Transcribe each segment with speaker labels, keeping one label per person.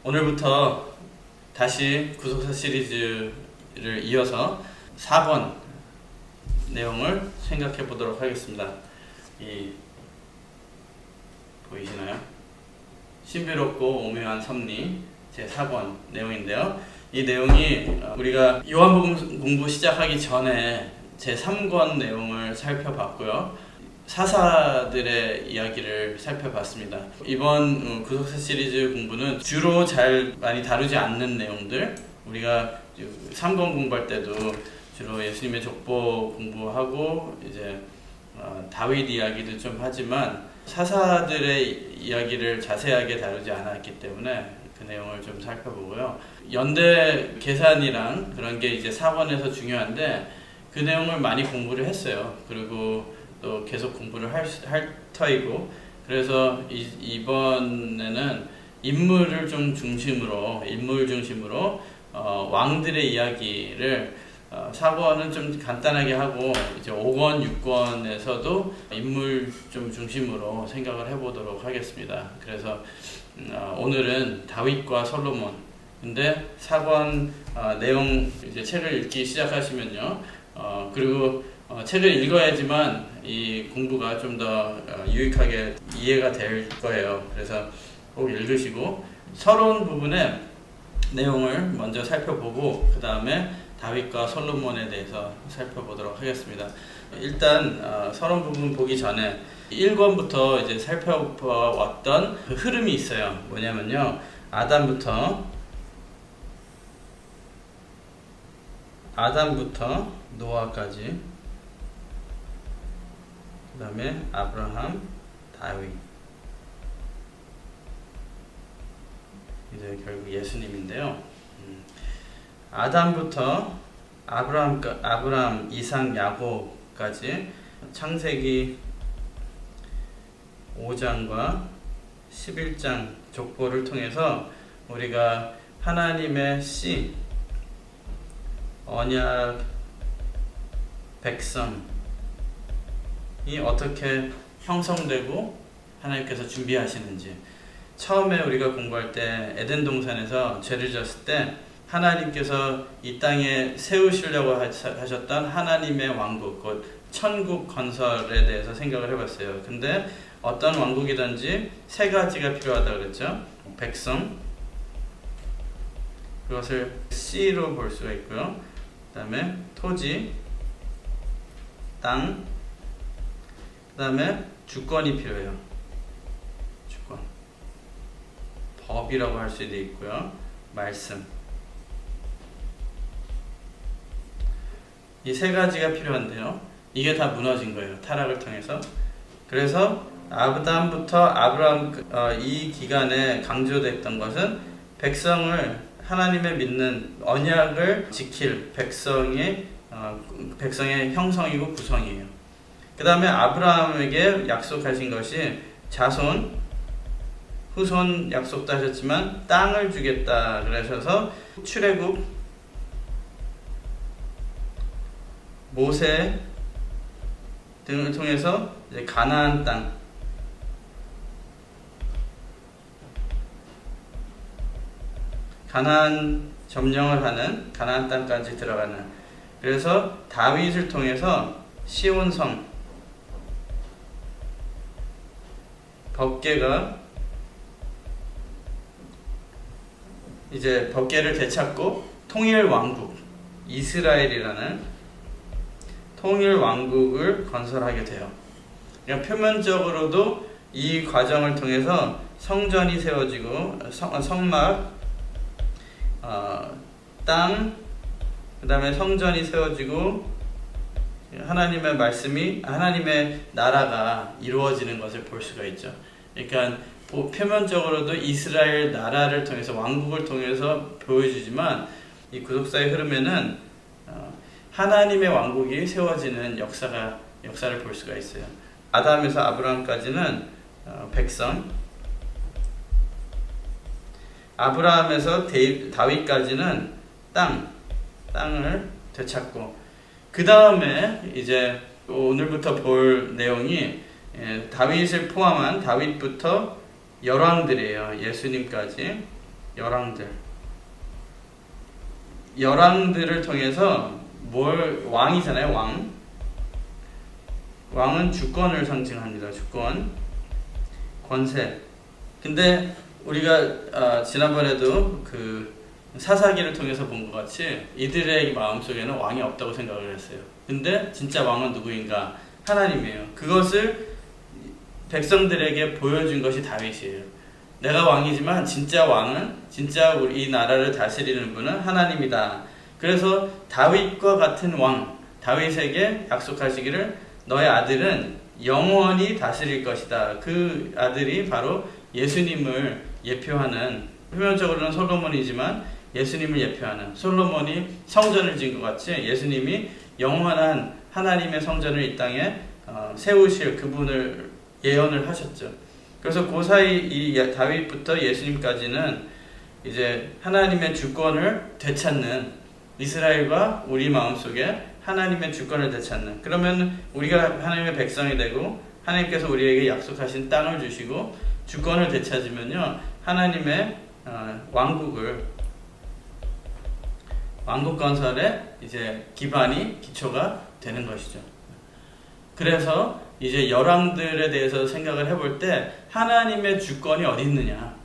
Speaker 1: 오늘부터 다시 구속사 시리즈를 이어서 4권 내용을 생각해 보도록 하겠습니다. 보이시나요? 신비롭고 오묘한 섭리 제4권 내용인데요. 이 내용이 우리가 요한복음 공부 시작하기 전에 제3권 내용을 살펴봤고요. 사사들의 이야기를 살펴봤습니다. 이번 구속사 시리즈 공부는 주로 많이 다루지 않는 내용들, 우리가 3권 공부할 때도 주로 예수님의 족보 공부하고 이제 다윗 이야기도 좀 하지만 사사들의 이야기를 자세하게 다루지 않았기 때문에 그 내용을 좀 살펴보고요. 연대 계산이랑 그런 게 이제 4권에서 중요한데 그 내용을 많이 공부를 했어요. 그리고 또 계속 공부를 할 터이고, 그래서 이번에는 인물 중심으로 왕들의 이야기를 4권은 좀 간단하게 하고 이제 5권, 6권에서도 인물 좀 중심으로 생각을 해보도록 하겠습니다. 그래서 오늘은 다윗과 솔로몬. 근데 4권 내용 이제 책을 읽기 시작하시면요. 그리고 책을 읽어야지만 이 공부가 좀 더 유익하게 이해가 될 거예요. 그래서 꼭 읽으시고 서론 부분의 내용을 먼저 살펴보고 그 다음에 다윗과 솔로몬에 대해서 살펴보도록 하겠습니다. 일단 서론 부분 보기 전에 1권부터 이제 살펴보았던 그 흐름이 있어요. 뭐냐면요, 아담부터 노아까지, 그 다음에 아브라함, 다윗, 이제 결국 예수님인데요. 아담부터 아브라함, 이삭, 야곱까지 창세기 5장과 11장 족보를 통해서 우리가 하나님의 씨, 언약 백성이 어떻게 형성되고 하나님께서 준비하시는지, 처음에 우리가 공부할 때 에덴 동산에서 죄를 지었을 때 하나님께서 이 땅에 세우시려고 하셨던 하나님의 왕국, 곧 천국 건설에 대해서 생각을 해봤어요. 근데 어떤 왕국이든지 세 가지가 필요하다고 그랬죠. 백성, 그것을 씨로 볼 수가 있고요. 그 다음에 토지, 땅, 그 다음에 주권이 필요해요. 주권. 법이라고 할 수도 있고요. 말씀. 이 세 가지가 필요한데요. 이게 다 무너진 거예요. 타락을 통해서. 그래서 아담부터 아브라함 이 기간에 강조됐던 것은 백성을, 하나님의 믿는 언약을 지킬 백성의 형성이고 구성이에요. 그 다음에 아브라함에게 약속하신 것이 자손, 후손 약속도 하셨지만 땅을 주겠다 그러셔서 출애굽, 모세 등을 통해서 이제 가나안 땅, 가나안 점령을 하는 가나안 땅까지 들어가는, 그래서 다윗을 통해서 시온성, 법궤가 이제 법궤를 되찾고 통일왕국, 이스라엘이라는 통일왕국을 건설하게 돼요. 그러니까 표면적으로도 이 과정을 통해서 성전이 세워지고 성막, 땅, 그 다음에 성전이 세워지고 하나님의 말씀이, 하나님의 나라가 이루어지는 것을 볼 수가 있죠. 그러니까 표면적으로도 이스라엘 나라를 통해서, 왕국을 통해서 보여주지만 이 구속사의 흐름에는 하나님의 왕국이 세워지는 역사를 볼 수가 있어요. 아담에서 아브라함까지는 백성, 아브라함에서 다윗까지는 땅을 되찾고, 그 다음에 이제 오늘부터 볼 내용이 다윗을 포함한 다윗부터 열왕들이에요. 예수님까지. 열왕들을 통해서 왕이잖아요. 왕은 주권을 상징합니다. 주권, 권세. 근데 우리가 지난번에도 그 사사기를 통해서 본 것 같이 이들의 마음속에는 왕이 없다고 생각을 했어요. 근데 진짜 왕은 누구인가? 하나님이에요. 그것을 백성들에게 보여준 것이 다윗이에요. 내가 왕이지만 진짜 왕은, 진짜 이 나라를 다스리는 분은 하나님이다. 그래서 다윗과 같은 왕, 다윗에게 약속하시기를 너의 아들은 영원히 다스릴 것이다. 그 아들이 바로 예수님을 예표하는, 표면적으로는 솔로몬이지만 예수님을 예표하는, 솔로몬이 성전을 지은 것 같이 예수님이 영원한 하나님의 성전을 이 땅에 세우실 그분을 예언을 하셨죠. 그래서 그 사이 이 다윗부터 예수님까지는 이제 하나님의 주권을 되찾는, 이스라엘과 우리 마음속에 하나님의 주권을 되찾는, 그러면 우리가 하나님의 백성이 되고 하나님께서 우리에게 약속하신 땅을 주시고 주권을 되찾으면요, 하나님의 왕국 건설의 이제 기초가 되는 것이죠. 그래서 이제 열왕들에 대해서 생각을 해볼 때 하나님의 주권이 어디 있느냐?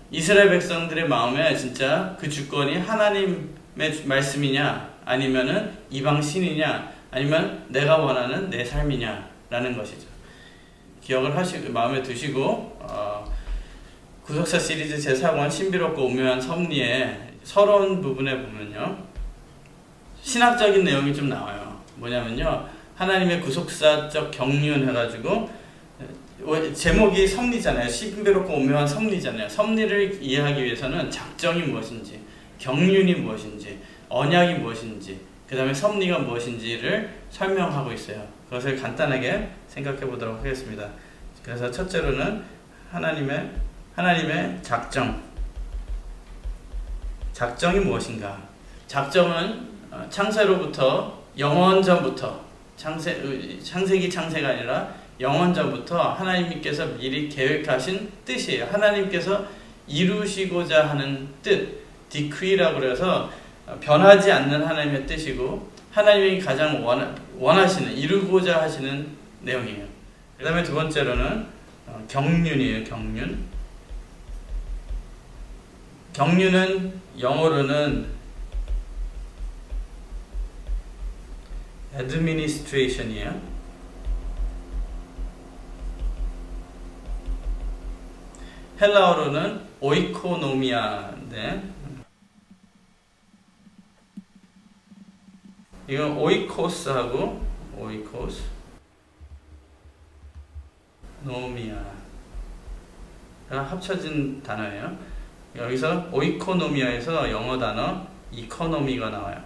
Speaker 1: 이스라엘 백성들의 마음에 진짜 그 주권이 하나님의 말씀이냐, 아니면은 이방 신이냐, 아니면 내가 원하는 내 삶이냐라는 것이죠. 기억을 하시고 마음에 두시고 구속사 시리즈 제4권 신비롭고 오묘한 섭리의 서론 부분에 보면요, 신학적인 내용이 좀 나와요. 뭐냐면요, 하나님의 구속사적 경륜 해가지고, 제목이 섭리잖아요. 신비롭고 오묘한 섭리잖아요. 섭리를 이해하기 위해서는 작정이 무엇인지, 경륜이 무엇인지, 언약이 무엇인지, 그 다음에 섭리가 무엇인지를 설명하고 있어요. 그것을 간단하게 생각해 보도록 하겠습니다. 그래서 첫째로는 하나님의 작정이 무엇인가? 작정은 창세로부터 영원전부터, 창세기 창세가 아니라 영원전부터 하나님께서 미리 계획하신 뜻이에요. 하나님께서 이루시고자 하는 뜻, 디크리라고 그래서 변하지 않는 하나님의 뜻이고, 하나님이 가장 원하시는, 이루고자 하시는 내용이에요. 그 다음에 두 번째로는 경륜이에요. 경륜은 영어로는 administration이에요. 헬라어로는 오이코노미아인데, 이건 오이코스하고 노미아가 합쳐진 단어예요. 여기서 오이코노미아에서 영어 단어 이코노미가 나와요.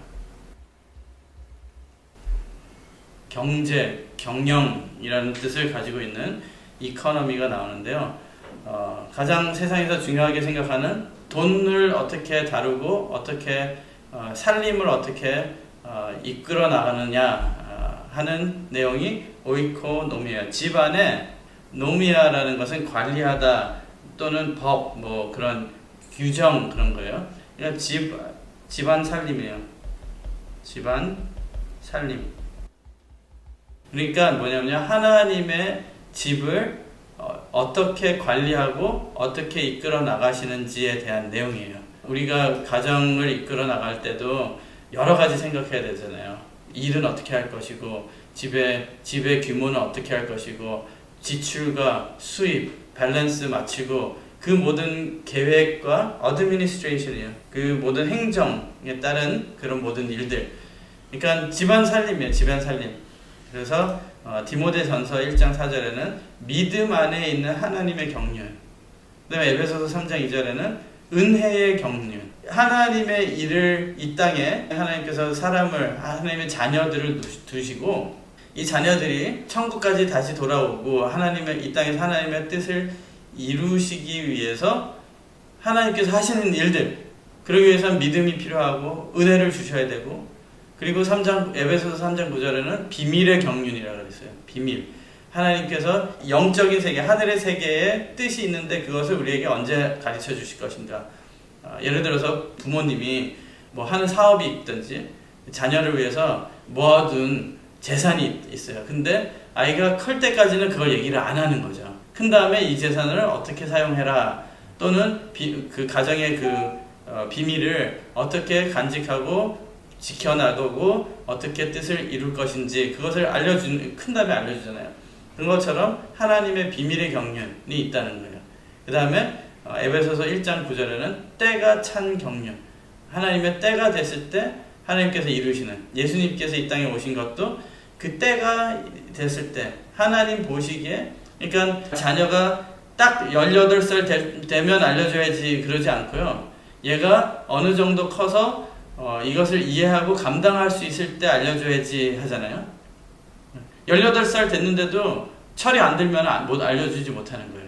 Speaker 1: 경제, 경영이라는 뜻을 가지고 있는 이코노미가 나오는데요. 가장 세상에서 중요하게 생각하는 돈을 어떻게 다루고 어떻게 살림을 어떻게 이끌어 나가느냐 하는 내용이 오이코노미아. 집안에 노미아라는 것은 관리하다 또는 법, 그런 규정, 그런 거예요. 그러니까 집안 살림이에요. 집안 살림. 그러니까 뭐냐면 하나님의 집을 어떻게 관리하고 어떻게 이끌어 나가시는지에 대한 내용이에요. 우리가 가정을 이끌어 나갈 때도 여러 가지 생각해야 되잖아요. 일은 어떻게 할 것이고, 집의 규모는 어떻게 할 것이고, 지출과 수입, 밸런스 맞추고, 그 모든 계획과 어드미니스트레이션이에요. 그 모든 행정에 따른 그런 모든 일들. 그러니까 집안 살림이에요. 집안 살림. 그래서 디모데전서 1장 4절에는 믿음 안에 있는 하나님의 경륜, 그 다음에 에베소서 3장 2절에는 은혜의 경륜, 하나님의 일을 이 땅에 하나님께서 하나님의 자녀들을 두시고, 이 자녀들이 천국까지 다시 돌아오고 이 땅에서 하나님의 뜻을 이루시기 위해서 하나님께서 하시는 일들, 그러기 위해서는 믿음이 필요하고 은혜를 주셔야 되고, 그리고 에베소서 3장 9절에는 비밀의 경륜이라고 그랬어요. 비밀. 하나님께서 영적인 세계, 하늘의 세계에 뜻이 있는데 그것을 우리에게 언제 가르쳐 주실 것인가. 예를 들어서 부모님이 뭐 하는 사업이 있든지 자녀를 위해서 모아둔 재산이 있어요. 근데 아이가 클 때까지는 그걸 얘기를 안 하는 거죠. 큰 다음에 이 재산을 어떻게 사용해라, 또는 그 가정의 비밀을 어떻게 간직하고 지켜나가고 어떻게 뜻을 이룰 것인지 그것을 큰 다음에 알려주잖아요. 그런 것처럼 하나님의 비밀의 경륜이 있다는 거예요. 그 다음에 에베소서 1장 9절에는 때가 찬 경륜, 하나님의 때가 됐을 때 하나님께서 이루시는, 예수님께서 이 땅에 오신 것도 그 때가 됐을 때 하나님 보시기에, 그러니까 자녀가 딱 18살 되면 알려줘야지 그러지 않고요. 얘가 어느 정도 커서 이것을 이해하고 감당할 수 있을 때 알려줘야지 하잖아요. 18살 됐는데도 철이 안 들면 못 알려주지 못하는 거예요.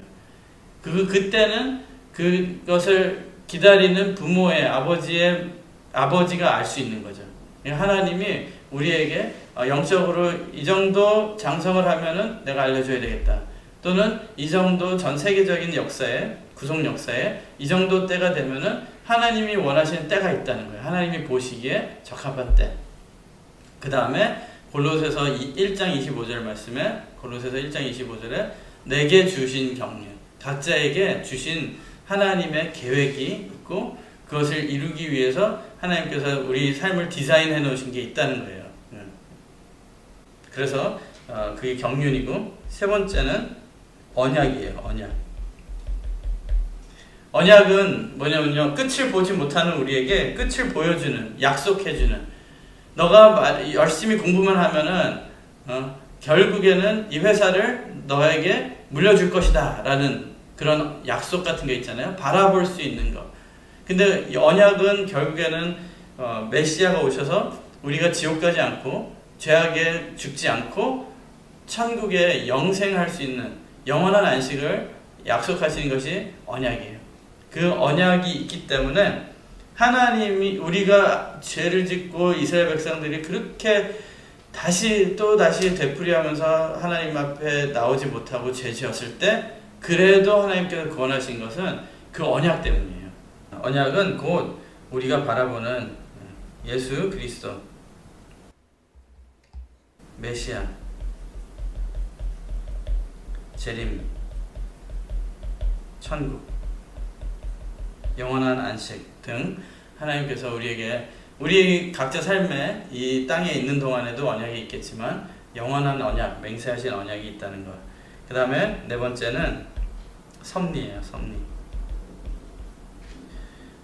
Speaker 1: 그때는 그것을 기다리는 부모의 아버지가 알 수 있는 거죠. 하나님이 우리에게 영적으로 이 정도 장성을 하면은 내가 알려줘야 되겠다. 또는 이 정도 전 세계적인 역사에, 구속 역사에 이 정도 때가 되면은 하나님이 원하시는 때가 있다는 거예요. 하나님이 보시기에 적합한 때. 그 다음에 골로새서 1장 25절 말씀에, 골로새서 1장 25절에 내게 주신 경륜, 각자에게 주신 하나님의 계획이 있고 그것을 이루기 위해서 하나님께서 우리 삶을 디자인해 놓으신 게 있다는 거예요. 그래서 그게 경륜이고, 세 번째는 언약이에요. 언약은 뭐냐면요, 끝을 보지 못하는 우리에게 끝을 보여주는, 약속해주는, 너가 열심히 공부만 하면은 결국에는 이 회사를 너에게 물려줄 것이다 라는 그런 약속 같은 게 있잖아요. 바라볼 수 있는 거. 근데 이 언약은 결국에는 메시아가 오셔서 우리가 지옥 가지 않고 죄악에 죽지 않고 천국에 영생할 수 있는 영원한 안식을 약속하시는 것이 언약이에요. 그 언약이 있기 때문에 하나님이, 우리가 죄를 짓고 이스라엘 백성들이 그렇게 다시 되풀이하면서 하나님 앞에 나오지 못하고 죄 지었을 때 그래도 하나님께서 구원하신 것은 그 언약 때문이에요. 언약은 곧 우리가 바라보는 예수 그리스도, 메시아, 재림, 천국, 영원한 안식 등 하나님께서 우리 각자 삶에 이 땅에 있는 동안에도 언약이 있겠지만 영원한 언약, 맹세하신 언약이 있다는 것. 그 다음에 네 번째는 섭리예요.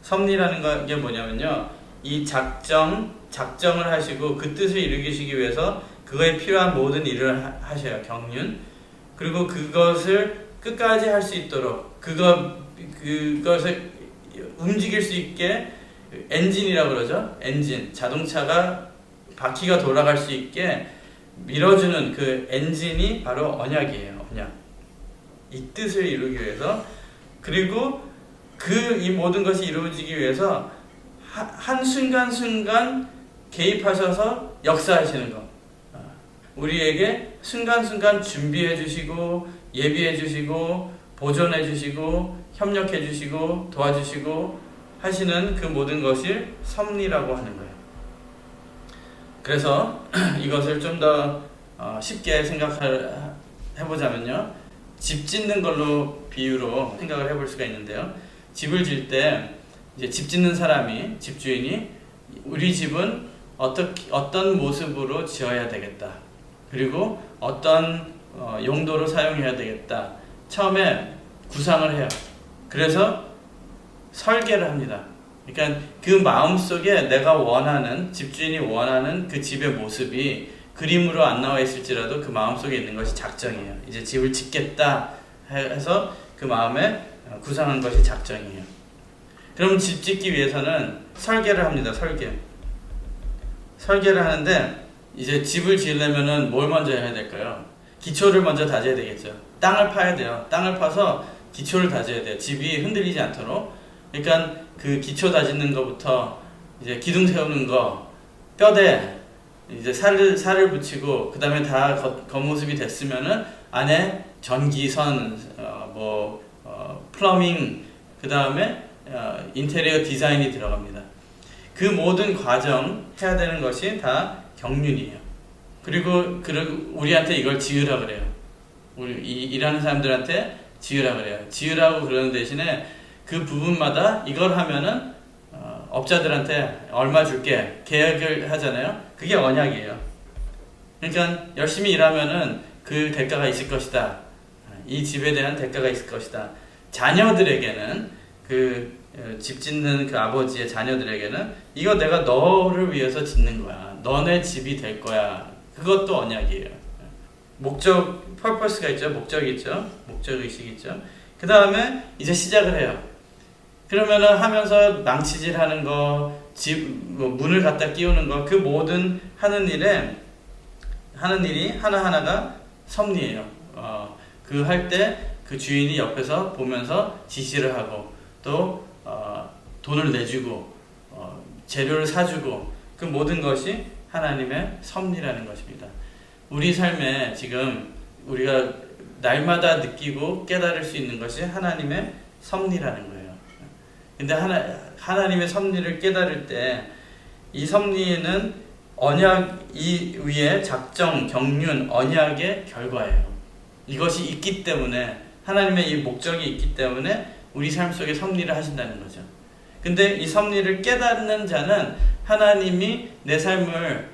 Speaker 1: 섭리라는 게 뭐냐면요, 이 작정을 하시고 그 뜻을 이루시기 위해서 그거에 필요한 모든 일을 하셔요. 경륜. 그리고 그것을 끝까지 할 수 있도록 그것을 움직일 수 있게, 엔진이라고 그러죠. 엔진, 자동차가 바퀴가 돌아갈 수 있게 밀어주는 그 엔진이 바로 언약이에요. 언약. 이 뜻을 이루기 위해서, 그리고 이 모든 것이 이루어지기 위해서 한 순간순간 개입하셔서 역사하시는 것. 우리에게 순간순간 준비해 주시고 예비해 주시고 보존해 주시고 협력해 주시고 도와주시고 하시는 그 모든 것을 섭리라고 하는 거예요. 그래서 이것을 좀 더 쉽게 해보자면요, 집 짓는 걸로 비유로 생각을 해볼 수가 있는데요. 집을 질 때 이제 집 짓는 사람이, 집주인이 우리 집은 어떤 모습으로 지어야 되겠다, 그리고 어떤 용도로 사용해야 되겠다, 처음에 구상을 해요. 그래서 설계를 합니다. 그러니까 그 마음속에 내가 원하는, 집주인이 원하는 그 집의 모습이 그림으로 안 나와 있을지라도 그 마음속에 있는 것이 작정이에요. 이제 집을 짓겠다 해서 그 마음에 구상한 것이 작정이에요. 그럼 집 짓기 위해서는 설계를 합니다. 설계를 하는데, 이제 집을 지으려면은 뭘 먼저 해야 될까요? 기초를 먼저 다져야 되겠죠. 땅을 파야 돼요. 땅을 파서 기초를 다져야 돼요. 집이 흔들리지 않도록. 그러니까 그 기초 다지는 것부터 이제 기둥 세우는 거, 뼈대, 이제 살을 붙이고, 그 다음에 다 겉모습이 됐으면은 안에 전기선, 플러밍, 그 다음에 인테리어 디자인이 들어갑니다. 그 모든 과정 해야 되는 것이 다 경륜이에요. 그리고 우리한테 이걸 지으라 그래요. 우리 일하는 사람들한테 지으라 그래요. 지으라고 그러는 대신에 그 부분마다 이걸 하면은 업자들한테 얼마 줄게 계약을 하잖아요. 그게 언약이에요. 그러니까 열심히 일하면은 그 대가가 있을 것이다. 이 집에 대한 대가가 있을 것이다. 자녀들에게는 집 짓는 그 아버지의 자녀들에게는 이거 내가 너를 위해서 짓는 거야. 너네 집이 될 거야. 그것도 언약이에요. 목적, 퍼포스가 있죠. 목적이 있죠. 목적의식이 있죠. 그 다음에 이제 시작을 해요. 그러면은 하면서 망치질 하는 거, 문을 갖다 끼우는 거, 그 모든 하는 일이 하나하나가 섭리예요. 그 할 때 그 주인이 옆에서 보면서 지시를 하고, 또, 돈을 내주고, 재료를 사주고, 그 모든 것이 하나님의 섭리라는 것입니다. 우리 삶에 지금 우리가 날마다 느끼고 깨달을 수 있는 것이 하나님의 섭리라는 거예요. 근데 하나님의 섭리를 깨달을 때 이 섭리는 언약 이 위에 작정, 경륜, 언약의 결과예요. 이것이 있기 때문에 하나님의 이 목적이 있기 때문에 우리 삶 속에 섭리를 하신다는 거죠. 근데 이 섭리를 깨닫는 자는 하나님이 내 삶을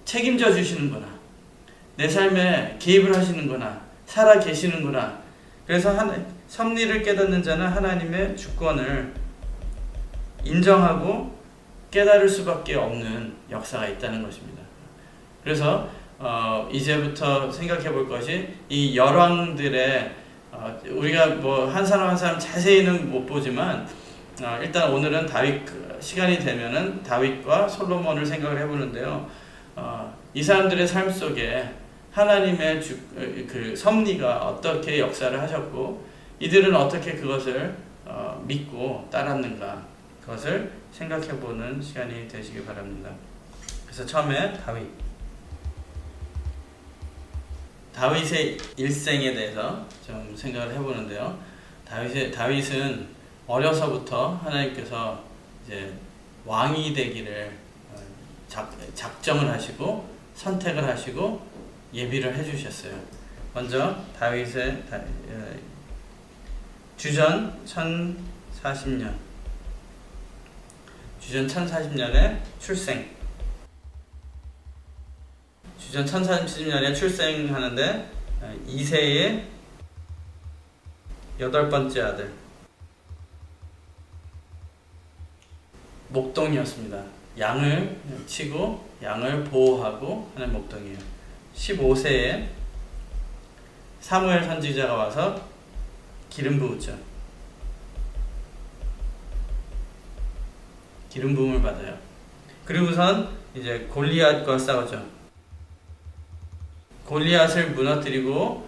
Speaker 1: 책임져 주시는구나. 내 삶에 개입을 하시는구나. 살아 계시는구나. 그래서 섭리를 깨닫는 자는 하나님의 주권을 인정하고 깨달을 수밖에 없는 역사가 있다는 것입니다. 그래서 이제부터 생각해 볼 것이 이 열왕들의 우리가 뭐 한 사람 한 사람 자세히는 못 보지만 일단 오늘은 시간이 되면은 다윗과 솔로몬을 생각을 해보는데요. 이 사람들의 삶 속에 하나님의 그 섭리가 어떻게 역사를 하셨고 이들은 어떻게 그것을 믿고 따랐는가 그것을 생각해보는 시간이 되시기 바랍니다. 그래서 처음에 다윗의 일생에 대해서 좀 생각을 해보는데요. 다윗은 어려서부터 하나님께서 이제 왕이 되기를 작정을 하시고 선택을 하시고 예비를 해주셨어요. 먼저 다윗의 주전 1040년에 출생. 주전 1040년에 출생하는데 2세의 8번째 아들. 목동이었습니다. 양을 치고 양을 보호하고 하는 목동이에요. 15세에 사무엘 선지자가 와서 기름 부었죠. 기름 부음을 받아요. 그리고선 이제 골리앗과 싸우죠. 골리앗을 무너뜨리고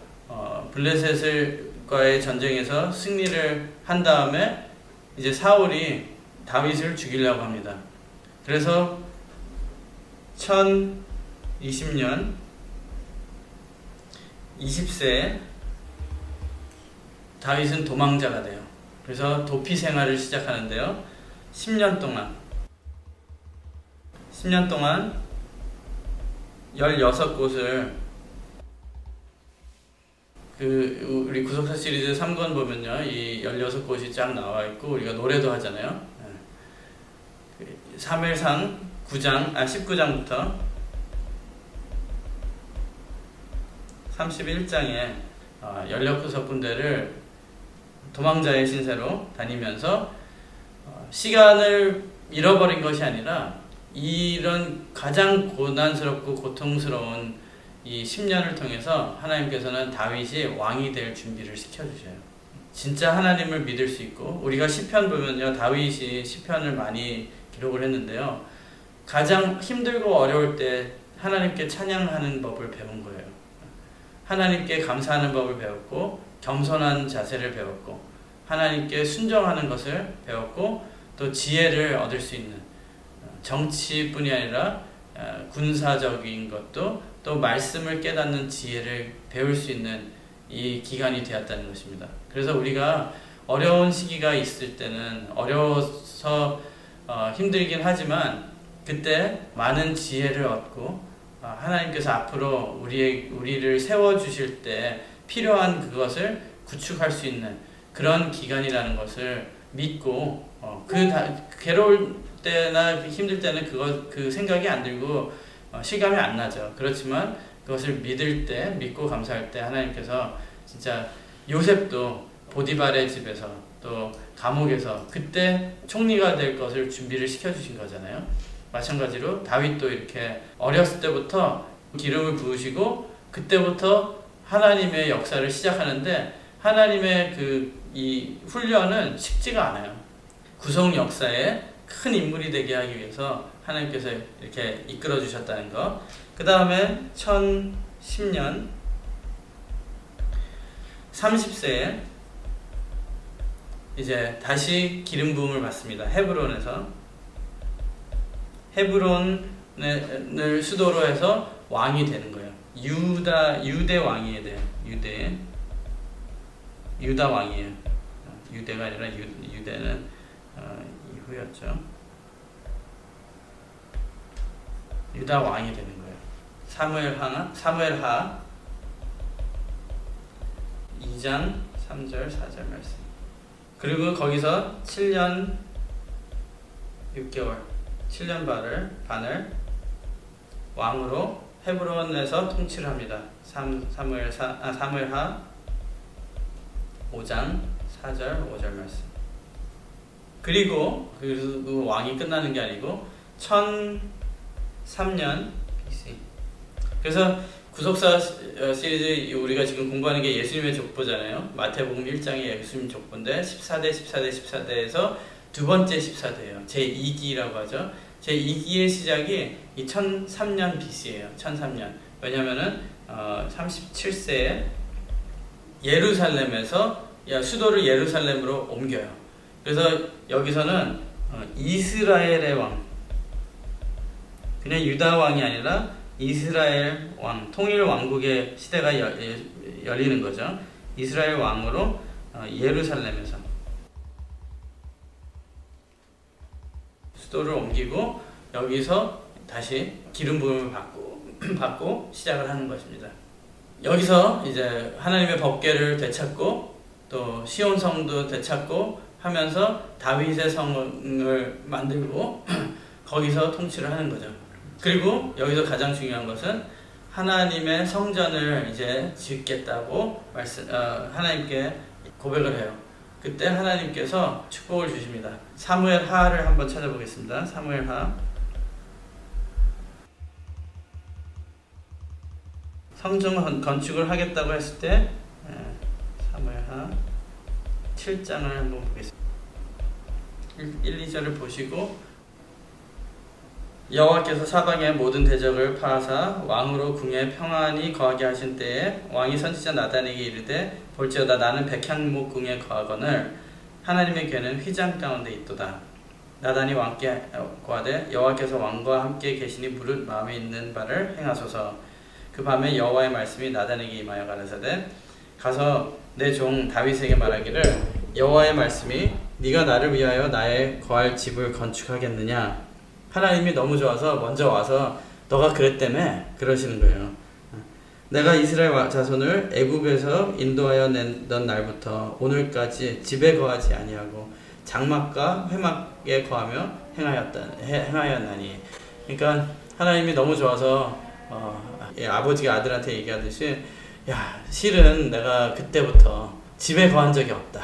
Speaker 1: 블레셋과의 전쟁에서 승리를 한 다음에 이제 사울이 다윗을 죽이려고 합니다. 그래서 1020년 20세에 다윗은 도망자가 돼요. 그래서 도피 생활을 시작하는데요. 10년 동안 16곳을 우리 구속사 시리즈 3권 보면요. 이 16곳이 쫙 나와 있고 우리가 노래도 하잖아요. 사무엘상 19장부터 31장에 16군데를 도망자의 신세로 다니면서 시간을 잃어버린 것이 아니라 이런 가장 고난스럽고 고통스러운 이 10년을 통해서 하나님께서는 다윗이 왕이 될 준비를 시켜주셔요. 진짜 하나님을 믿을 수 있고 우리가 시편 보면요. 다윗이 시편을 많이 기록을 했는데요. 가장 힘들고 어려울 때 하나님께 찬양하는 법을 배운 거예요. 하나님께 감사하는 법을 배웠고 겸손한 자세를 배웠고 하나님께 순종하는 것을 배웠고 또 지혜를 얻을 수 있는 정치뿐이 아니라 군사적인 것도 또 말씀을 깨닫는 지혜를 배울 수 있는 이 기간이 되었다는 것입니다. 그래서 우리가 어려운 시기가 있을 때는 어려워서 힘들긴 하지만 그때 많은 지혜를 얻고 하나님께서 앞으로 우리를 세워주실 때 필요한 그것을 구축할 수 있는 그런 기간이라는 것을 믿고 괴로울 때나 힘들 때는 그 생각이 안 들고 실감이 안 나죠. 그렇지만 그것을 믿고 감사할 때 하나님께서 진짜 요셉도 보디발의 집에서 또 감옥에서 그때 총리가 될 것을 준비를 시켜주신 거잖아요. 마찬가지로 다윗도 이렇게 어렸을 때부터 기름을 부으시고 그때부터 하나님의 역사를 시작하는데 하나님의 이 훈련은 쉽지가 않아요. 구속 역사에 큰 인물이 되게 하기 위해서 하나님께서 이렇게 이끌어 주셨다는 거. 그 다음에 1010년 30세에 이제 다시 기름 부음을 받습니다. 헤브론을 수도로 해서 왕이 되는 거예요. 유대 왕이 돼요. 유다 왕이에요. 유대가 아니라 유대는 이후였죠. 유다 왕이 되는 거예요. 사무엘하 2장 3절 4절 말씀. 그리고 거기서 7년 6개월 7년 반을 왕으로 헤브론에서 통치를 합니다. 사무엘하 5장 4절 5절 말씀. 그리고 그 왕이 끝나는 게 아니고 1003년 BC. 그래서 구속사 시리즈 우리가 지금 공부하는 게 예수님의 족보잖아요. 마태복음 1장이 예수님 족보인데 14대에서 두 번째 14대예요. 제2기라고 하죠. 제2기의 시작이 1003년 BC예요. 1003년. 왜냐면은 37세에 예루살렘에서 수도를 예루살렘으로 옮겨요. 그래서 여기서는 이스라엘의 왕, 그냥 유다 왕이 아니라 이스라엘 왕, 통일 왕국의 시대가 열리는 거죠. 이스라엘 왕으로 예루살렘에서 수도를 옮기고 여기서 다시 기름 부음을 받고 시작을 하는 것입니다. 여기서 이제 하나님의 법궤를 되찾고 또 시온 성도 되찾고 하면서 다윗의 성을 만들고 거기서 통치를 하는 거죠. 그리고 여기서 가장 중요한 것은 하나님의 성전을 이제 짓겠다고 하나님께 고백을 해요. 그때 하나님께서 축복을 주십니다. 사무엘하를 한번 찾아보겠습니다. 사무엘하 성전 건축을 하겠다고 했을 때 사무엘하 7장을 한번 보겠습니다. 1, 2절을 보시고 여호와께서 사방의 모든 대적을 파하사 왕으로 궁에 평안히 거하게 하신 때에 왕이 선지자 나단에게 이르되 볼지어다 나는 백향목 궁에 거하거늘 하나님의 궤는 휘장 가운데 있도다. 나단이 왕께 고하되 여호와께서 왕과 함께 계시니 무릇 마음에 있는 바를 행하소서. 그 밤에 여호와의 말씀이 나단에게 임하여 가라사대 가서 내 종 다윗에게 말하기를 여호와의 말씀이 네가 나를 위하여 나의 거할 집을 건축하겠느냐. 하나님이 너무 좋아서 먼저 와서 너가 그랬다며 그러시는 거예요. 내가 이스라엘 자손을 애굽에서 인도하여 낸 날부터 오늘까지 집에 거하지 아니하고 장막과 회막에 거하며 행하였나니. 그러니까 하나님이 너무 좋아서 아버지가 아들한테 얘기하듯이 야 실은 내가 그때부터 집에 거한 적이 없다.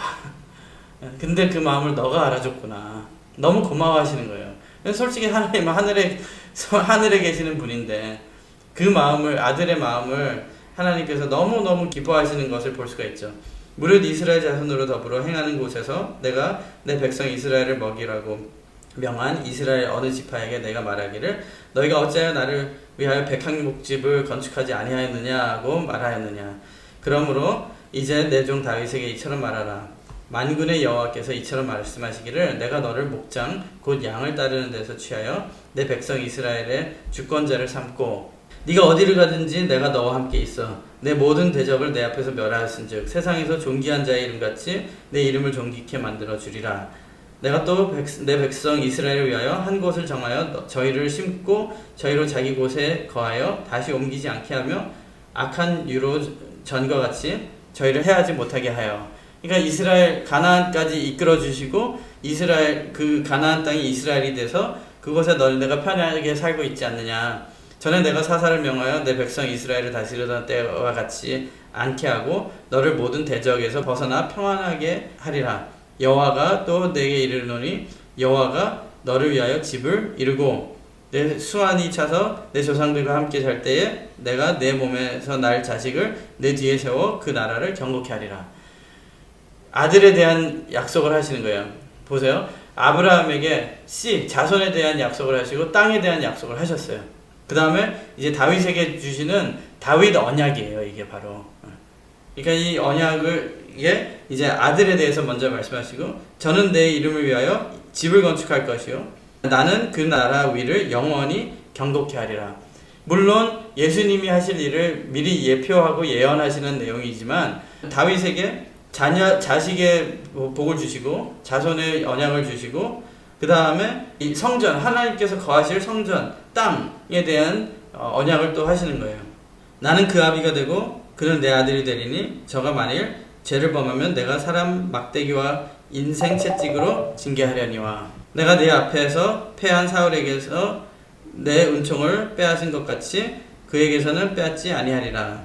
Speaker 1: 근데 그 마음을 너가 알아줬구나. 너무 고마워하시는 거예요. 솔직히 하나님은 하늘에 계시는 분인데 그 마음을, 아들의 마음을 하나님께서 너무너무 기뻐하시는 것을 볼 수가 있죠. 무릇 이스라엘 자손으로 더불어 행하는 곳에서 내가 내 백성 이스라엘을 먹이라고 명한 이스라엘 어느 지파에게 내가 말하기를 너희가 어찌하여 나를 위하여 백향목집을 건축하지 아니하였느냐고 말하였느냐. 그러므로 이제 내 종 다윗에게 이처럼 말하라. 만군의 여호와께서 이처럼 말씀하시기를 내가 너를 목장 곧 양을 따르는 데서 취하여 내 백성 이스라엘의 주권자를 삼고 네가 어디를 가든지 내가 너와 함께 있어
Speaker 2: 내 모든 대적을 내 앞에서 멸하였은즉 세상에서 존귀한 자의 이름같이 내 이름을 존귀케 만들어 주리라. 내가 또 내 백성 이스라엘을 위하여 한 곳을 정하여 저희를 심고 저희로 자기 곳에 거하여 다시 옮기지 않게 하며 악한 유로 전과 같이 저희를 해하지 못하게 하여. 그러니까 이스라엘 가나안까지 이끌어 주시고 이스라엘 그 가나안 땅이 이스라엘이 돼서 그곳에 너희가 편하게 살고 있지 않느냐. 전에 내가 사사를 명하여 내 백성 이스라엘을 다스리던 때와 같이 않게 하고 너를 모든 대적에서 벗어나 평안하게 하리라. 여호와가 또 내게 이르노니 여호와가 너를 위하여 집을 이루고 내 수완이 차서 내 조상들과 함께 살 때에 내가 내 몸에서 날 자식을 내 뒤에 세워 그 나라를 경고케 하리라. 아들에 대한 약속을 하시는 거예요. 보세요. 아브라함에게 자손에 대한 약속을 하시고 땅에 대한 약속을 하셨어요. 그 다음에 이제 다윗에게 주시는 다윗 언약이에요. 이게 바로. 그러니까 이 언약을 이제 아들에 대해서 먼저 말씀하시고 저는 내 이름을 위하여 집을 건축할 것이요 나는 그 나라 위를 영원히 경고케 하리라. 물론 예수님이 하실 일을 미리 예표하고 예언하시는 내용이지만 다윗에게 자식의 복을 주시고 자손의 언약을 주시고 그 다음에 이 성전 하나님께서 거하실 성전 땅에 대한 언약을 또 하시는 거예요. 나는 그 아비가 되고 그는 내 아들이 되리니 저가 만일 죄를 범하면 내가 사람 막대기와 인생 채찍으로 징계하려니와 내가 내 앞에서 패한 사울에게서 내 은총을 빼앗은 것 같이 그에게서는 빼앗지 아니하리라.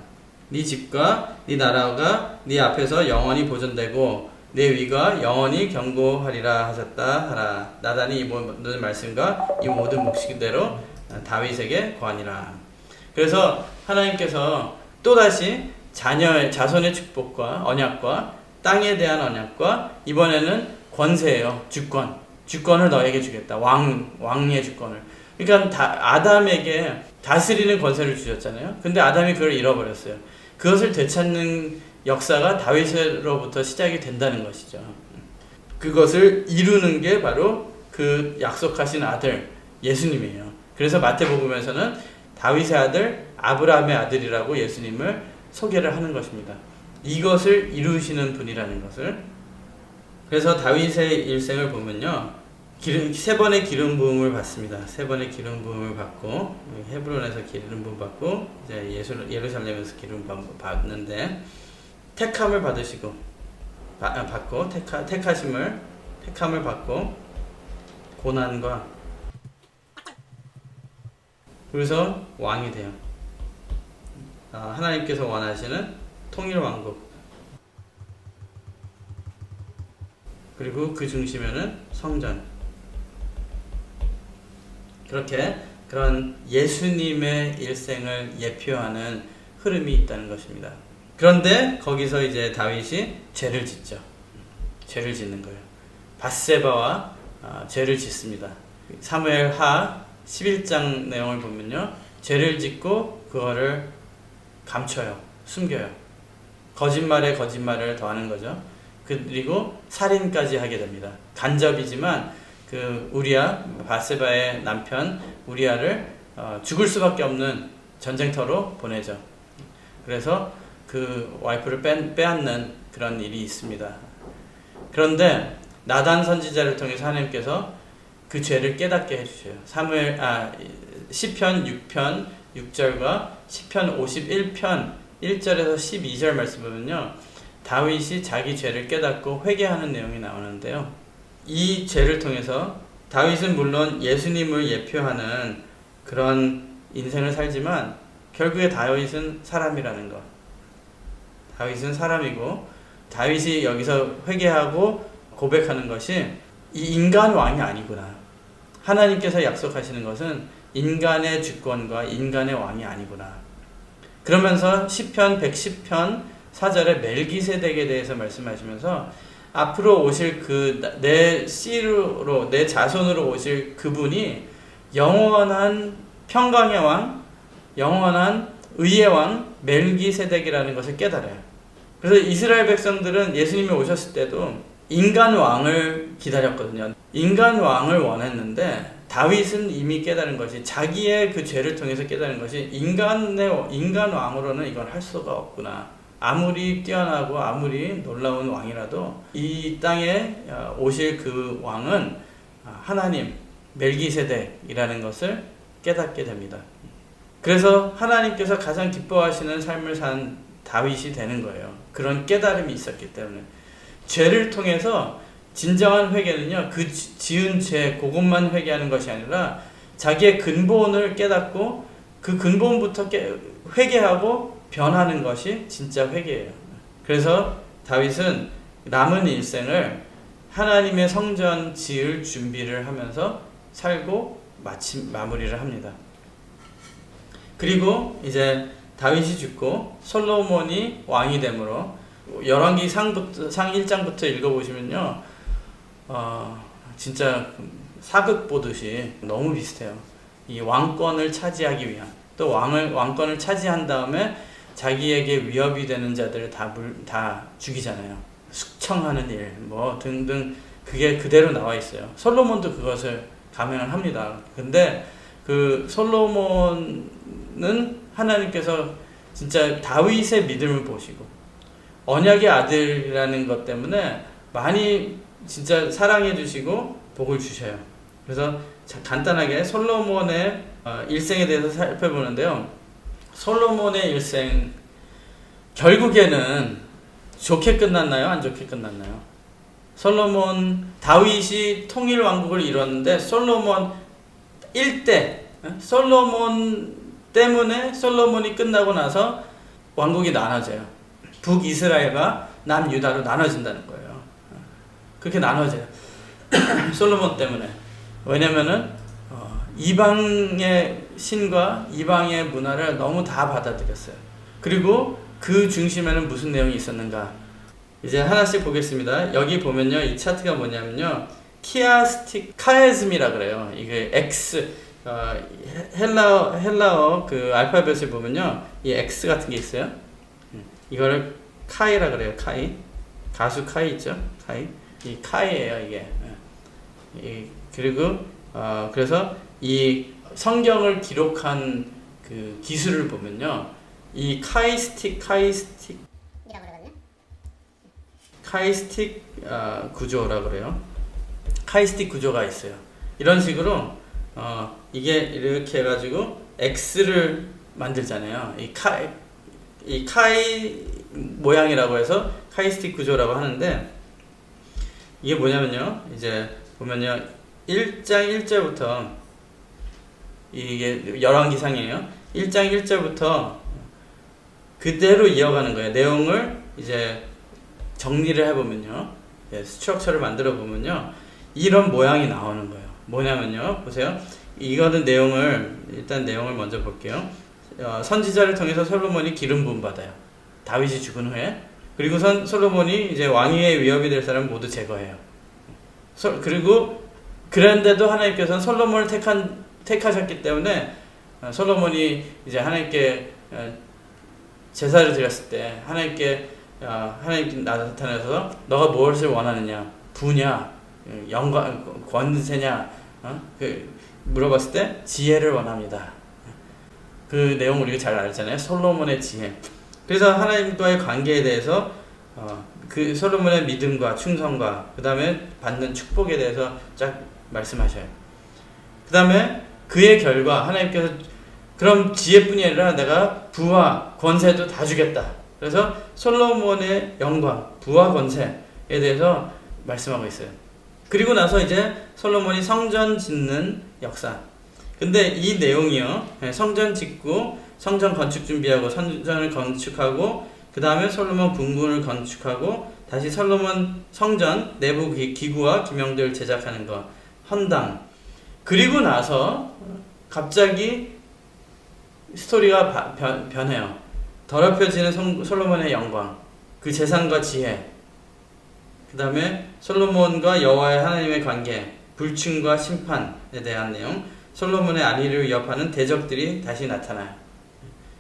Speaker 2: 네 집과 네 나라가 네 앞에서 영원히 보존되고 내 위가 영원히 경고하리라 하셨다 하라. 나단이 이 모든 말씀과 이 모든 묵시대로 다윗에게 고하니라. 그래서 하나님께서 또다시 자손의 축복과 언약과 땅에 대한 언약과 이번에는 권세예요. 주권을 너에게 주겠다. 왕의 주권을. 그러니까 아담에게 다스리는 권세를 주셨잖아요. 근데 아담이 그걸 잃어버렸어요. 그것을 되찾는 역사가 다윗으로부터 시작이 된다는 것이죠. 그것을 이루는 게 바로 그 약속하신 아들 예수님이에요. 그래서 마태복음에서는 다윗의 아들 아브라함의 아들이라고 예수님을 소개를 하는 것입니다. 이것을 이루시는 분이라는 것을. 그래서 다윗의 일생을 보면요, 세 번의 기름 부음을 받습니다. 세 번의 기름 부음을 받고 헤브론에서 기름 부음 받고 이제 예루살렘에서 기름 부음 받는데 택함을 받으시고 받고 택함을 받고 고난과 그래서 왕이 돼요. 하나님께서 원하시는 통일 왕국. 그리고 그 중심에는 성전. 그렇게 그런 예수님의 일생을 예표하는 흐름이 있다는 것입니다. 그런데 거기서 이제 다윗이 죄를 짓죠. 죄를 짓는 거예요. 밧세바와 죄를 짓습니다. 사무엘하 11장 내용을 보면요, 죄를 짓고 그거를 감춰요. 숨겨요. 거짓말에 거짓말을 더하는 거죠. 그리고 살인까지 하게 됩니다. 간접이지만 그 우리야, 밧세바의 남편 우리야를 죽을 수밖에 없는 전쟁터로 보내죠. 그래서 그 와이프를 빼앗는 그런 일이 있습니다. 그런데 나단 선지자를 통해서 하나님께서 그 죄를 깨닫게 해주셔요. 시편 6편 6절과 시편 51편 1절에서 12절 말씀 보면요, 다윗이 자기 죄를 깨닫고 회개하는 내용이 나오는데요. 이 죄를 통해서 다윗은 물론 예수님을 예표하는 그런 인생을 살지만 결국에 다윗은 사람이라는 것. 다윗은 사람이고 다윗이 여기서 회개하고 고백하는 것이 이 인간 왕이 아니구나. 하나님께서 약속하시는 것은 인간의 주권과 인간의 왕이 아니구나. 그러면서 시편 110편 4절에 멜기세덱에 대해서 말씀하시면서 앞으로 오실 내 씨로 내 자손으로 오실 그분이 영원한 평강의 왕, 영원한 의의 왕 멜기세덱이라는 것을 깨달아요. 그래서 이스라엘 백성들은 예수님이 오셨을 때도 인간 왕을 기다렸거든요. 인간 왕을 원했는데 다윗은 이미 깨달은 것이 자기의 그 죄를 통해서 깨달은 것이 인간 왕으로는 이걸 할 수가 없구나. 아무리 뛰어나고 아무리 놀라운 왕이라도 이 땅에 오실 그 왕은 하나님 멜기세덱이라는 것을 깨닫게 됩니다. 그래서 하나님께서 가장 기뻐하시는 삶을 산 다윗이 되는 거예요. 그런 깨달음이 있었기 때문에. 죄를 통해서 진정한 회개는요, 그 지은 죄 그것만 회개하는 것이 아니라 자기의 근본을 깨닫고 그 근본부터 회개하고 변하는 것이 진짜 회개예요. 그래서 다윗은 남은 일생을 하나님의 성전 지을 준비를 하면서 살고 마무리를 합니다. 그리고 이제 다윗이 죽고 솔로몬이 왕이 되므로 열왕기 상 1장부터 읽어보시면요, 진짜 사극 보듯이 너무 비슷해요. 이 왕권을 차지하기 위한, 또 왕권을 차지한 다음에 자기에게 위협이 되는 자들을 다 죽이잖아요. 숙청하는 일, 뭐 등등, 그게 그대로 나와 있어요. 솔로몬도 그것을 감행을 합니다. 근데 그 솔로몬은 하나님께서 진짜 다윗의 믿음을 보시고 언약의 아들이라는 것 때문에 많이 진짜 사랑해 주시고 복을 주셔요. 그래서 간단하게 솔로몬의 일생에 대해서 살펴보는데요. 솔로몬의 일생 결국에는 좋게 끝났나요? 안 좋게 끝났나요? 다윗이 통일 왕국을 이뤘는데 솔로몬 때문에 솔로몬이 끝나고 나서 왕국이 나눠져요. 북이스라엘과 남유다로 나눠진다는 거예요. 그렇게 나눠져요. 솔로몬 때문에. 왜냐면은 이방의 신과 이방의 문화를 너무 다 받아들였어요. 그리고 그 중심에는 무슨 내용이 있었는가? 이제 하나씩 보겠습니다. 여기 보면요, 이 차트가 뭐냐면요, 카에즘이라 그래요. 이게 X, 헬라어 그 알파벳을 보면요, 이 X 같은 게 있어요. 이거를 카이라 그래요. 카이. 가수 카이 있죠? 카이. 이 카이예요, 이게. 그리고 그래서 이 성경을 기록한 그 기술을 보면요, 이 카이스틱 구조라 그래요. 카이스틱 구조가 있어요. 이런 식으로 이게 이렇게 해가지고 X를 만들잖아요. 이 카이 모양이라고 해서 카이스틱 구조라고 하는데, 이게 뭐냐면요, 이제 보면요, 1장 1절부터 이게 열왕기상이에요. 1장 1절부터 그대로 이어가는 거예요. 내용을 이제 정리를 해보면요, 스트럭처를 만들어 보면요, 이런 모양이 나오는 거예요. 뭐냐면요, 보세요. 이거는 일단 내용을 먼저 볼게요. 선지자를 통해서 솔로몬이 기름 부음 받아요. 다윗이 죽은 후에. 그리고 솔로몬이 이제 왕위의 위협이 될 사람을 모두 제거해요. 그리고 그런데도 하나님께서는 솔로몬을 택하셨기 때문에 솔로몬이 이제 하나님께 제사를 드렸을 때 하나님께 나타나서 너가 무엇을 원하느냐, 부냐, 영광, 권세냐, 물어봤을 때 지혜를 원합니다. 그 내용 우리가 잘 알잖아요. 솔로몬의 지혜. 그래서 하나님과의 관계에 대해서 그 솔로몬의 믿음과 충성과 그 다음에 받는 축복에 대해서 쫙 말씀하셔요. 그 다음에 그의 결과 하나님께서 그럼 지혜뿐이 아니라 내가 부와 권세도 다 주겠다. 그래서 솔로몬의 영광, 부와 권세에 대해서 말씀하고 있어요. 그리고 나서 이제 솔로몬이 성전 짓는 역사. 근데 이 내용이요, 성전 짓고 성전 건축 준비하고 성전을 건축하고 그 다음에 솔로몬 궁궐을 건축하고 다시 솔로몬 성전 내부 기구와 기명들을 제작하는 것, 헌당. 그리고 나서 갑자기 스토리가 변해요. 더럽혀지는 솔로몬의 영광, 그 재산과 지혜, 그 다음에 솔로몬과 여호와의 하나님의 관계, 불충과 심판에 대한 내용, 솔로몬의 안위를 위협하는 대적들이 다시 나타나요.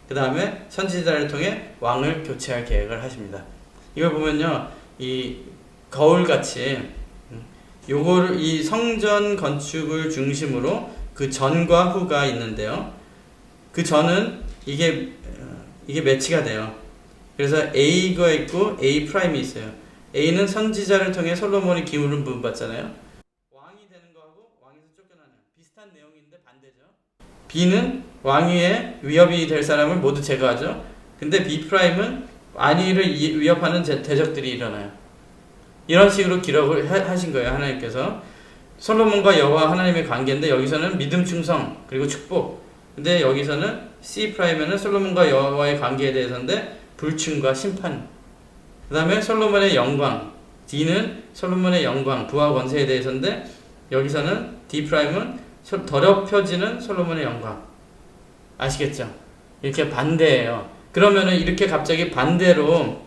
Speaker 2: 그 다음에 선지자를 통해 왕을 교체할 계획을 하십니다. 이걸 보면요, 이 거울같이 요거를 이 성전 건축을 중심으로 그 전과 후가 있는데요. 그 전은 이게 매치가 돼요. 그래서 A가 있고 A 프라임이 있어요. A는 선지자를 통해 솔로몬이 기물을 부음받잖아요. 왕이 되는 거하고 왕에서 쫓겨나는 비슷한 내용인데 반대죠. B는 왕위에 위협이 될 사람을 모두 제거하죠. 근데 B 프라임은 왕위를 위협하는 대적들이 일어나요. 이런 식으로 기록을 하신 거예요. 하나님께서. 솔로몬과 여호와 하나님의 관계인데 여기서는 믿음, 충성, 그리고 축복. 근데 여기서는 C 프라임에는 솔로몬과 여호와의 관계에 대해서인데 불충과 심판. 그 다음에 솔로몬의 영광. D는 솔로몬의 영광, 부와 권세에 대해서인데 여기서는 D 프라임은 더럽혀지는 솔로몬의 영광. 아시겠죠? 이렇게 반대예요. 그러면은 이렇게 갑자기 반대로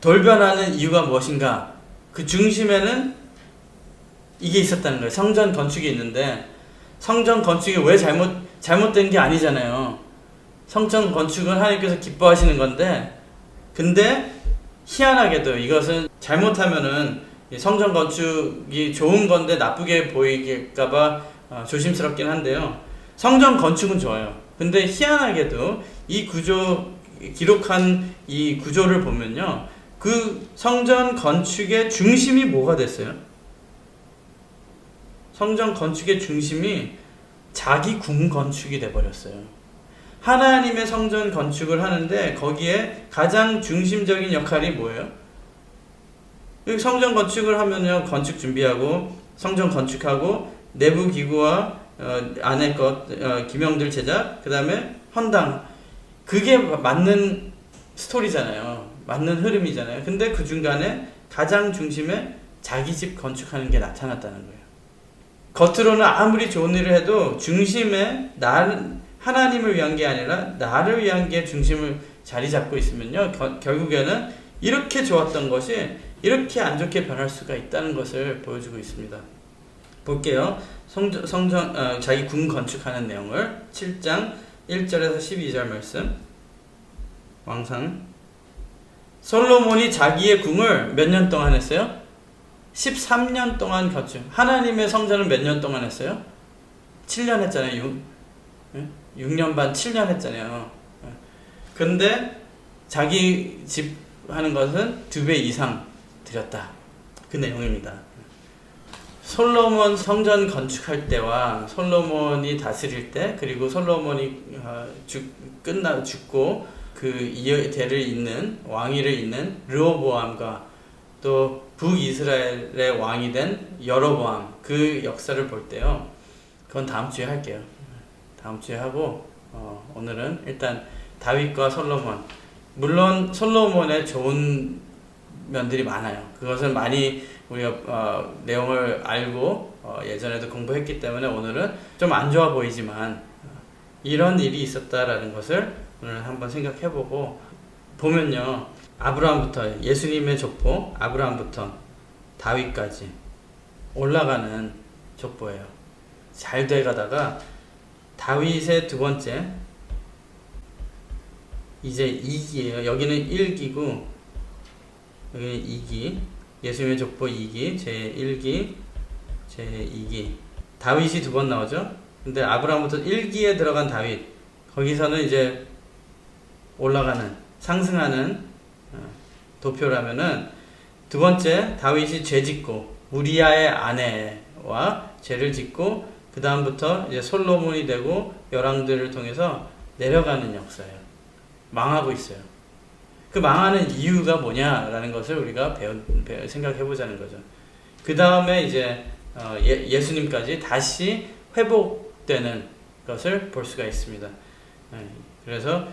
Speaker 2: 돌변하는 이유가 무엇인가? 그 중심에는 이게 있었다는 거예요. 성전 건축이 있는데 성전 건축이 왜 잘못된 게 아니잖아요. 성전 건축은 하나님께서 기뻐하시는 건데 근데 희한하게도 이것은 잘못하면은 성전 건축이 좋은 건데 나쁘게 보이길까봐 조심스럽긴 한데요. 성전 건축은 좋아요. 근데 희한하게도 이 기록한 이 구조를 보면요. 그 성전 건축의 중심이 뭐가 됐어요? 성전 건축의 중심이 자기 궁 건축이 돼버렸어요. 하나님의 성전 건축을 하는데 거기에 가장 중심적인 역할이 뭐예요? 성전 건축을 하면요. 건축 준비하고 성전 건축하고 내부 기구와 안에 것 기명들 제작 그 다음에 헌당 그게 맞는 스토리잖아요. 맞는 흐름이잖아요. 근데 그 중간에 가장 중심에 자기 집 건축하는 게 나타났다는 거예요. 겉으로는 아무리 좋은 일을 해도 중심에 하나님을 위한 게 아니라 나를 위한 게 중심을 자리 잡고 있으면요. 결국에는 이렇게 좋았던 것이 이렇게 안 좋게 변할 수가 있다는 것을 보여주고 있습니다. 볼게요. 자기 궁 건축하는 내용을 7장 1절에서 12절 말씀. 왕상 솔로몬이 자기의 궁을 몇 년 동안 했어요? 13년 동안 건축. 하나님의 성전을 몇 년 동안 했어요? 7년 했잖아요. 6년 반 7년 했잖아요. 근데 자기 집 하는 것은 2배 이상 드렸다. 그 내용입니다. 솔로몬 성전 건축할 때와 솔로몬이 다스릴 때 그리고 솔로몬이 죽고 그 대를 잇는 왕위를 잇는 르호보암과 또 북이스라엘의 왕이 된 여로보암 그 역사를 볼 때요. 그건 다음 주에 할게요. 다음 주에 하고 오늘은 일단 다윗과 솔로몬 물론 솔로몬의 좋은 면들이 많아요. 그것은 많이 우리가 내용을 알고 예전에도 공부했기 때문에 오늘은 좀 안 좋아 보이지만 이런 일이 있었다라는 것을 오늘 한번 생각해보고 보면요. 아브라함부터 예수님의 족보 아브라함부터 다윗까지 올라가는 족보예요. 잘 돼가다가 다윗의 두 번째 이제 2기예요. 여기는 1기고 여기는 2기 예수님의 족보 2기 제1기 제2기 다윗이 두 번 나오죠. 근데 아브라함부터 1기에 들어간 다윗 거기서는 이제 올라가는 상승하는 도표라면은 두 번째 다윗이 죄 짓고 우리아의 아내와 죄를 짓고 그 다음부터 이제 솔로몬이 되고 열왕들을 통해서 내려가는 역사예요. 망하고 있어요. 그 망하는 이유가 뭐냐라는 것을 우리가 생각해 보자는 거죠. 그 다음에 이제 예수님까지 다시 회복되는 것을 볼 수가 있습니다. 그래서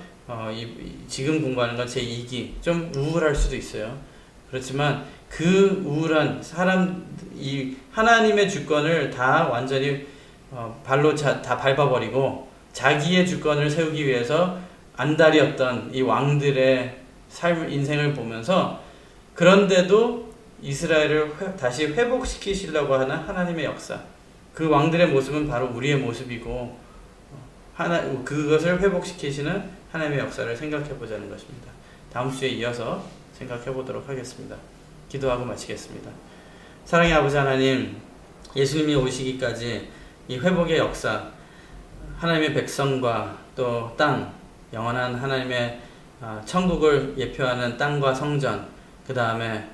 Speaker 2: 지금 공부하는 건 제2기 좀 우울할 수도 있어요. 그렇지만 그 우울한 이 하나님의 주권을 다 완전히 발로 다 밟아버리고 자기의 주권을 세우기 위해서 안달이었던 이 왕들의 인생을 보면서 그런데도 이스라엘을 다시 회복시키시려고 하는 하나님의 역사 그 왕들의 모습은 바로 우리의 모습이고 그것을 회복시키시는 하나님의 역사를 생각해 보자는 것입니다. 다음 주에 이어서 생각해 보도록 하겠습니다. 기도하고 마치겠습니다. 사랑의 아버지 하나님, 예수님이 오시기까지 이 회복의 역사, 하나님의 백성과 또 땅, 영원한 하나님의 천국을 예표하는 땅과 성전, 그 다음에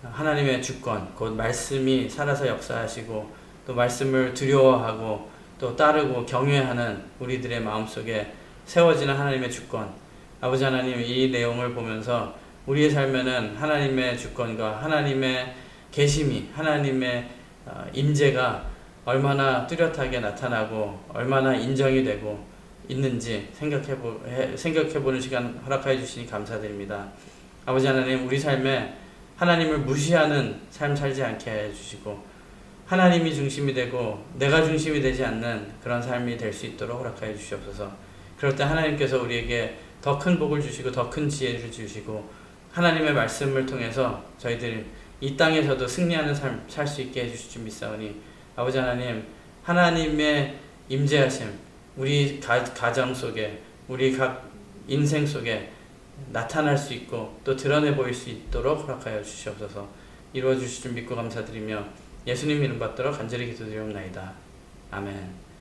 Speaker 2: 하나님의 주권, 곧 말씀이 살아서 역사하시고 또 말씀을 두려워하고 또 따르고 경외하는 우리들의 마음속에 세워지는 하나님의 주권. 아버지 하나님, 이 내용을 보면서 우리의 삶에는 하나님의 주권과 하나님의 계심이, 하나님의 임재가 얼마나 뚜렷하게 나타나고 얼마나 인정이 되고 있는지 생각해보는 시간 허락하여 주시니 감사드립니다. 아버지 하나님, 우리 삶에 하나님을 무시하는 삶 살지 않게 해주시고 하나님이 중심이 되고 내가 중심이 되지 않는 그런 삶이 될 수 있도록 허락하여 주시옵소서. 그럴 때 하나님께서 우리에게 더 큰 복을 주시고 더 큰 지혜를 주시고 하나님의 말씀을 통해서 저희들이 이 땅에서도 승리하는 삶 살 수 있게 해주실 줄 믿사오니 아버지 하나님, 하나님의 임재하심 우리 가정 속에 우리 각 인생 속에 나타날 수 있고 또 드러내 보일 수 있도록 허락하여 주시옵소서. 이루어 주실 줄 믿고 감사드리며 예수님 이름 받들어 간절히 기도드리옵나이다. 아멘.